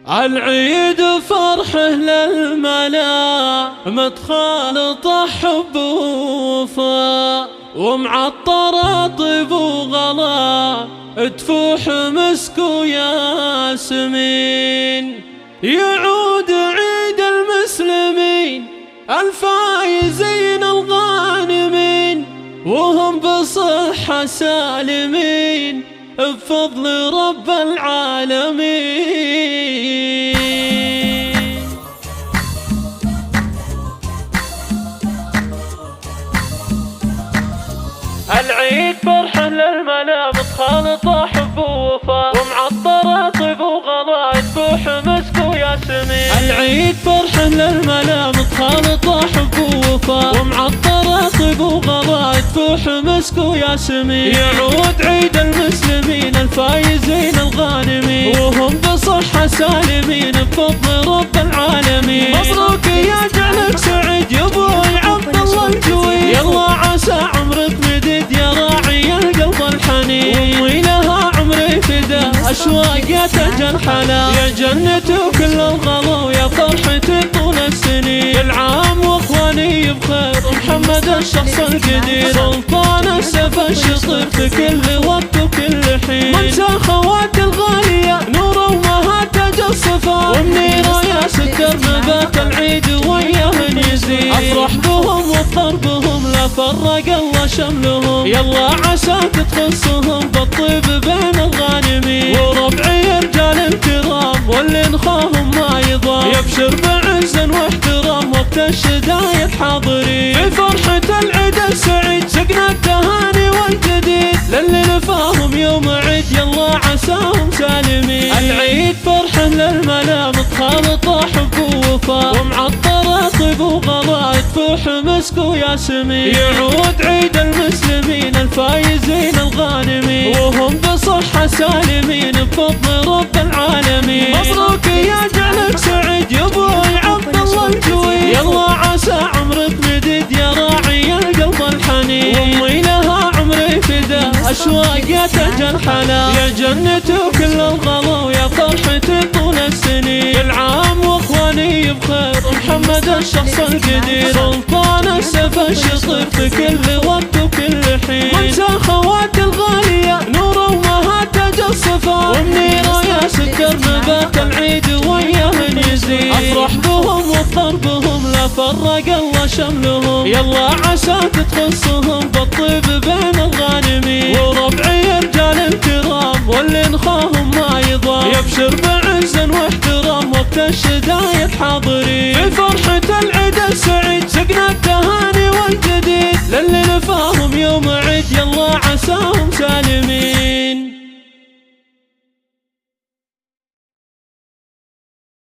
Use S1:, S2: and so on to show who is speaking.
S1: العيد فرحه للملا متخالطة حب ووفا، ومعطرة طيب وغلا تفوح مسك وياسمين. يعود عيد المسلمين الفايزين الغانمين، وهم بصحة سالمين بفضل رب العالمين. العيد فرحة للملا متخالطة حب ووفا، ومعطرة طيب وغلا تفوح مسك وياسمين. العيد فرحة للملا متخالطة حب ووفا، ومعطرة طيب وغلا تفوح مسك وياسمين. يعود عيد المسلمين الفايزين الغانمين، وهم بصحة سالمين بفضل رب العالمين. مبروك يا جعلك سعيد يا ابوي عبد الله الجويد، يلا عسى عمرك مدد يا راعي القلب الحنين. وامي لها عمري فدا اشواق تجرحنا، يا جنة وكل الغلا ويا فرحتي طول السنين. كل عام واخواني بخير محمد الشخص القدير، سلطان السيف الشطير في كل وقت وكل حين. منسى خواتي الغالية نور امهات تاج الصفا، ومنيرة يا ستر نبات العيد وياهن يزيد. افرح بهم وافطر بهم لا فرق الله شملهم، يلا عساك تخصهم بالطيب بين الغانمين. وربعي رجال الكرام واللي نخاهم ما يضام، يبشر بعز واحترام وقت الشدايد حاضرين. في فرحة العيد السعيد سقنا التهاني والجديد، للي لفاهم يوم عيد يلا عساهم سالمين. العيد فرحة للملا متخالطة حب ووفا، ومعطرة طيب وغلا تفوح مسك وياسمين. يعود عيد المسلمين الفايزين الغانمين، وهم بصحة سالمين بفضل رب العالمين. مبروك يا جعلك سعيد يا ابوي عبد الله الجويد، يلا عسى عمرك مدد يا راعي القلب الحنين. وامي لها عمري فدا اشواق تجرحنا، يا جنة وكل الغلا ويا فرحتي طول السنين. كل عام واخواني بخير محمد الشخص القدير، سلطان السيف الشطير في كل وقت وكل حين. منسى خواتي الغالية نور امهات تاج الصفا، ومنيرة يا ستر نبات العيد وياهن يزيد. افرح بهم وافطر بهم لا فرق الله شملهم، يلا عساك تخصهم بالطيب بين الغانمين. وربعي رجال الكرام واللي نخاهم ما يضام، يبشر بعز واحترام وقت الشدايد حاضرين. في فرحة العيد السعيد سقنا التهاني والجديد، للي لفاهم يوم عيد يلا عساهم سالمين.